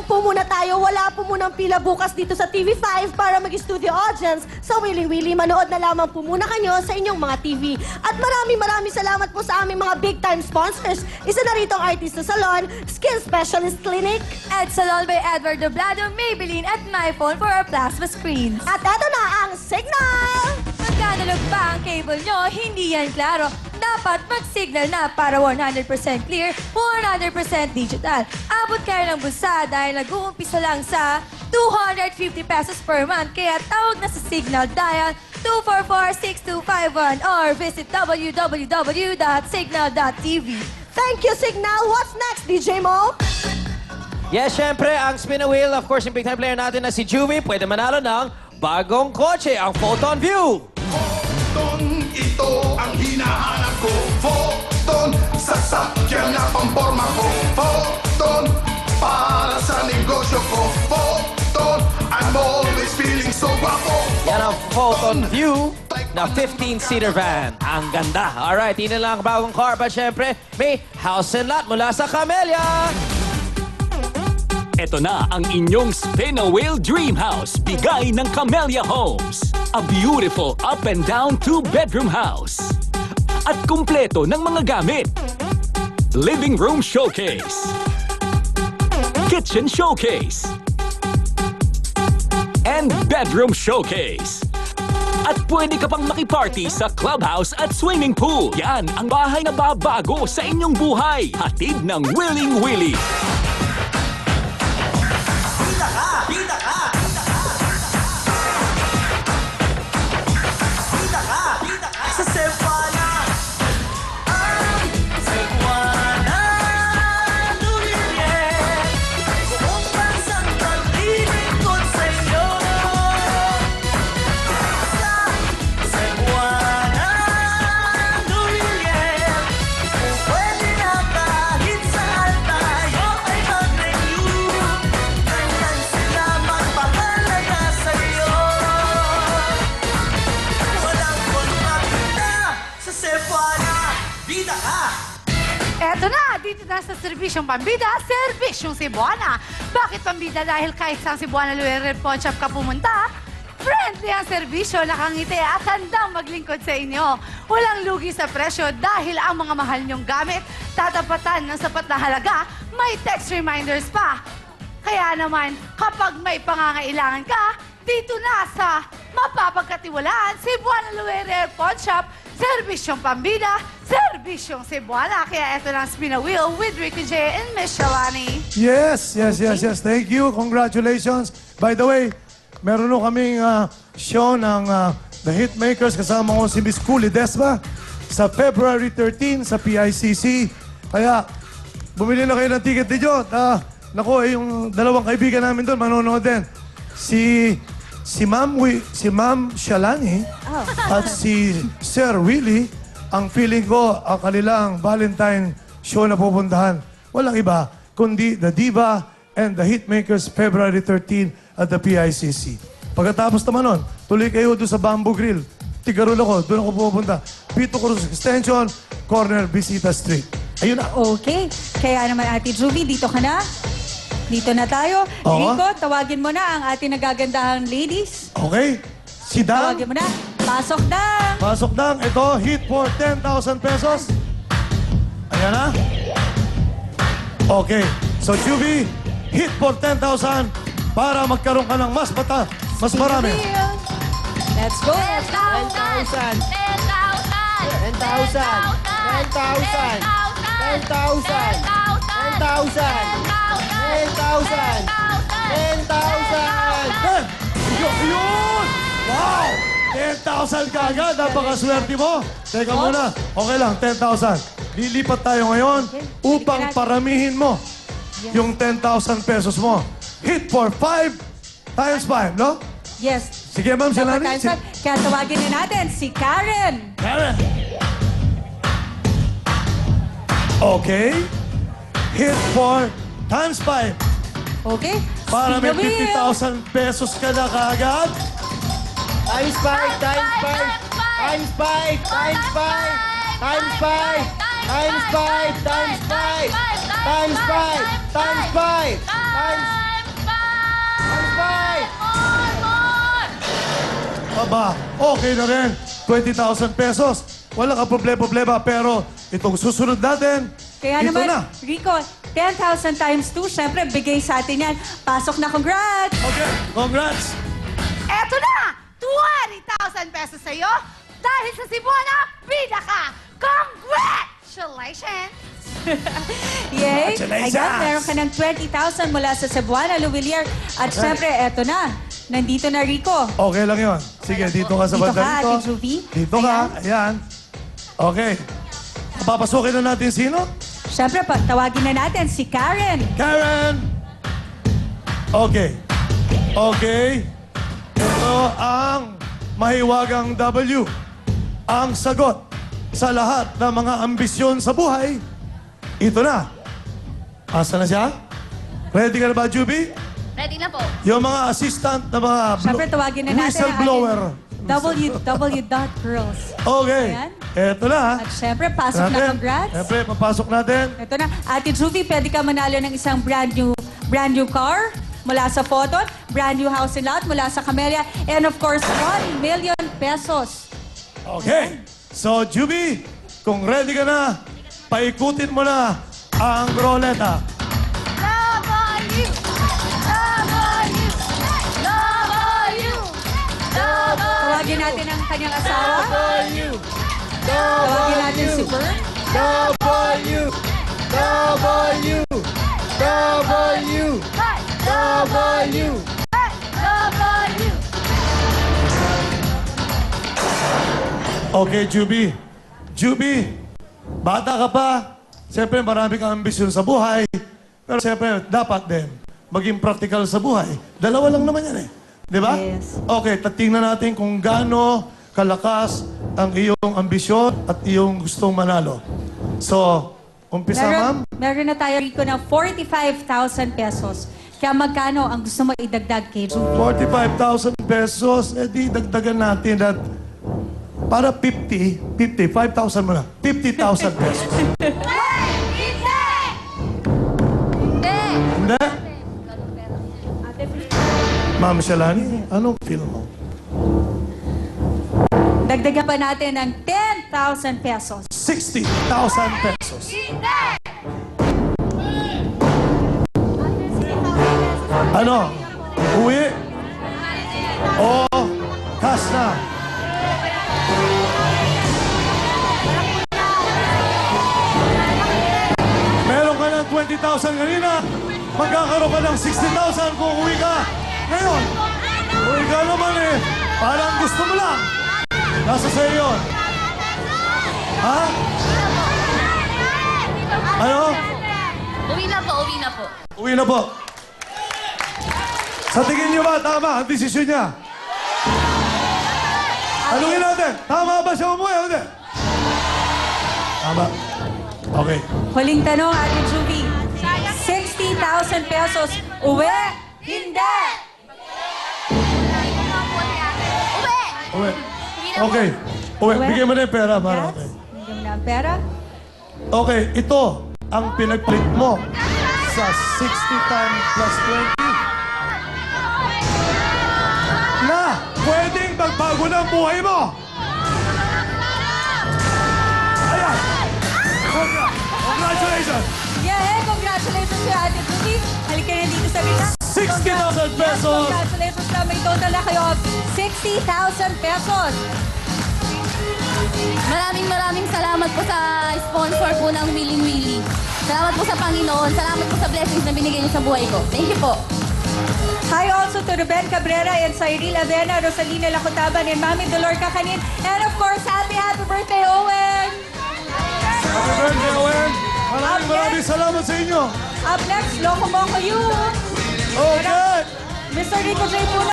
po muna tayo. Wala po munang pila bukas dito sa TV5 para mag-studio audience. Sa Willy Willy, manood na lamang po muna kayo sa inyong mga TV. At maraming salamat po sa aming mga big-time sponsors. Isa na rito ang Artista Salon, Skin Specialist Clinic, At Salon by Edward Doblado, Maybelline at MyPhone for our plasma screens. at eto na ang Signal! Magkanalog pa ang cable nyo, hindi yan klaro. Dapat mag-signal na para 100% clear, 100% digital. Abot kayo ng busa dahil nag-uumpisa lang sa 250 pesos per month. Kaya tawag na sa Signal, dial 244-6251 or visit www.signal.tv. Thank you, Signal! What's next, DJ Mo? Yes, syempre, ang spin a wheel, of course, yung big time player natin na si Juvie, pwede manalo ng bagong kotse, ang Photon View. Photon, ito ang hinahanap ko. Photon, sasakyan na pamporma ko. Photon, para sa negosyo ko. Photon, I'm always feeling so guapo. Yan ang Photon View na 15-seater van. Ang ganda. Alright, yun na lang ang bagong car. But syempre, may house and lot mula sa Camellia. Ito na ang inyong Spin a Wheel Dream House, bigay ng Camellia Homes. A beautiful up and down 2-bedroom house. At kumpleto ng mga gamit. Living room showcase. Kitchen showcase. And bedroom showcase. At pwede ka pang makiparty sa clubhouse at swimming pool. Yan ang bahay na babago sa inyong buhay. Hatid ng Willing Willy. Eto na, dito na sa Serbisyong Pambida, Serbisyong Cebuana. Bakit pambida? Dahil kahit saan Cebuana Luere Pawn Shop ka pumunta, friendly ang serbisyo, nakangiti at handang maglingkod sa inyo. Walang lugi sa presyo dahil ang mga mahal niyong gamit, tatapatan ng sapat na halaga, may text reminders pa. Kaya naman, kapag may pangangailangan ka, dito na sa mapapagkatiwalaan, Cebuana Luere Pawn Shop, Serbisyong Pambida, Serbisyong Cebuana. Kaya ito lang Spin a Wheel with Ricky J and Miss Shalani. Yes. Thank you. Congratulations. By the way, meron nyo kaming show ng The Hitmakers kasama ko si Miss Cooley Desma sa February 13 sa PICC. Kaya, bumili na kayo ng ticket ninyo. Naku, yung dalawang kaibigan namin doon, manonood din. Si Ma'am Shalani at si Sir Willie, ang feeling ko, ang kanilang Valentine show na pupuntahan. Walang iba, kundi The Diva and The Hitmakers February 13 at the PICC. Pagkatapos naman nun, tuloy kayo doon sa Bamboo Grill. Tigarul ako, doon ako pupunta. Pito Cruz Extension, corner Visita Street. Ayun na. Okay. Kaya naman, Ate Juvie, dito ka na. Dito na tayo. Oo. Rico, tawagin mo na ang ating nagagandahang ladies. Okay. Si Dan. Tawagin mo na. Pasok na. Pasok lang. Ito, hit for 10,000 pesos. Ayan na. Okay. So, Juvie, hit for 10,000 para magkaroon ka ng mas marami. Let's go. 10,000! Yun! Wow! 10,000 ka agad. Napakaswerte mo. Teka muna. Okay lang, 10,000. Lilipat tayo ngayon upang paramihin mo yung 10,000 pesos mo. Hit for 5 times 5, no? Yes. Sige, Ma'am Shalani. Kaya tawagin na natin si Karen. Karen. Okay. Hit for times 5. Okay. Para may Spin the wheel. 50,000 pesos ka na kaagad. Times 5, times 5, times 5, times 5, times 5, times 5, times 5, times 5, times 5, times Aba, okay na rin. 20,000 pesos. Wala ka problema-problema. Pero itong susunod natin, Kaya ito naman, na. Rico, 10,000 times 2, syempre, bigay sa atin yan. Pasok na, congrats! Okay, congrats. Eto na! 20,000 pesos sa'yo dahil sa Cebuana, bida ka! Congratulations! Yay! Congratulations! Ayan, meron ka ng 20,000 mula sa Cebuana, Luwilier. At syempre, eto na. Nandito na, Rico. Okay lang yon. Sige, dito ka sa Dito banda ka, dito. Ate Juvie. Dito ka, ayan. Okay. Papasukin na natin sino? Syempre, tawagin na natin si Karen. Karen! Okay. Okay. Ito ang mahiwagang W. Ang sagot sa lahat ng mga ambisyon sa buhay, ito na. Asa na siya? Ready ka na ba, Juby? Ready na po. Yung mga assistant na mga Syempre, tawagin na natin ang whistleblower. www.girls. Okay. Ayan. Ito na. At syempre, pasok na, congrats. Siyempre, papasok natin. Ito na. Ate Juvie, pwede ka manalo ng isang brand new car mula sa Photon, brand new house and lot mula sa Camellia, and of course, 1 million pesos. Okay. So, Juby, kung ready ka na, paikutin mo na ang roleta. Tawagin natin ang kanyang asawa. Tawagin natin si Bert. Okay, Juby. Juby, bata ka pa. Siyempre, marami kang ambisyon sa buhay. Pero siyempre, dapat din maging practical sa buhay. Dalawa lang naman yan eh. Di ba? Yes. Okay, tingnan natin kung gaano kalakas ang iyong ambisyon at iyong gustong manalo. So, umpisa, ma'am. Meron na tayo, Rico, ng 45,000 pesos. Kaya magkano ang gusto mo idagdag kay Juvie? 45,000 pesos, di dagdagan natin at para 5,000 mo na. 50,000 pesos. Hindi? Ma'am Shalani, anong feel mo? Dagdagan pa natin ng 10,000 pesos. 60,000 pesos. Ano? Uwi? O cash na? Meron ka ng 20,000 kanina. Magkakaroon ka ng 60,000 kung uwi ka. Ngayon, uwi ka naman eh. Parang gusto mo lang. Nasa sa'yo yun. Ha? Ano? Uwi na po, uwi na po. Uwi na po. Sa tingin niyo ba, tama ang desisyon niya? Tanungin natin, tama ba siya umuwi o hindi? Tama. Okay. Huling tanong, Ate Juvie. 60,000 pesos. Uwi? Hindi! Uwi. Okay. Uwi. Uwi. Bigyan mo na yung pera para Yes. okay. Bigyan mo na ang pera. Okay, ito ang pinagpalit mo sa 60 times plus 20 na pwedeng magbago ng buhay mo. Ayan. Congratulations. Yeah, congratulations kay Ate Juvie. Halika na dito sa gitna. 60,000 pesos. Congratulations na may total na kayo of 60,000 pesos. Maraming salamat po sa sponsor po ng Willing Willy. Salamat po sa Panginoon. Salamat po sa blessings na binigay niyo sa buhay ko. Thank you po. Hi also to Ruben Cabrera and Cyril Avena, Rosalina Lacotaban, and Mami Dolor Kakanin. And of course, happy birthday, Owen! Happy birthday, Owen. Maraming salamat sa inyo. Up next, Loco Moco You! Okay. Mr. Rico J. Puno.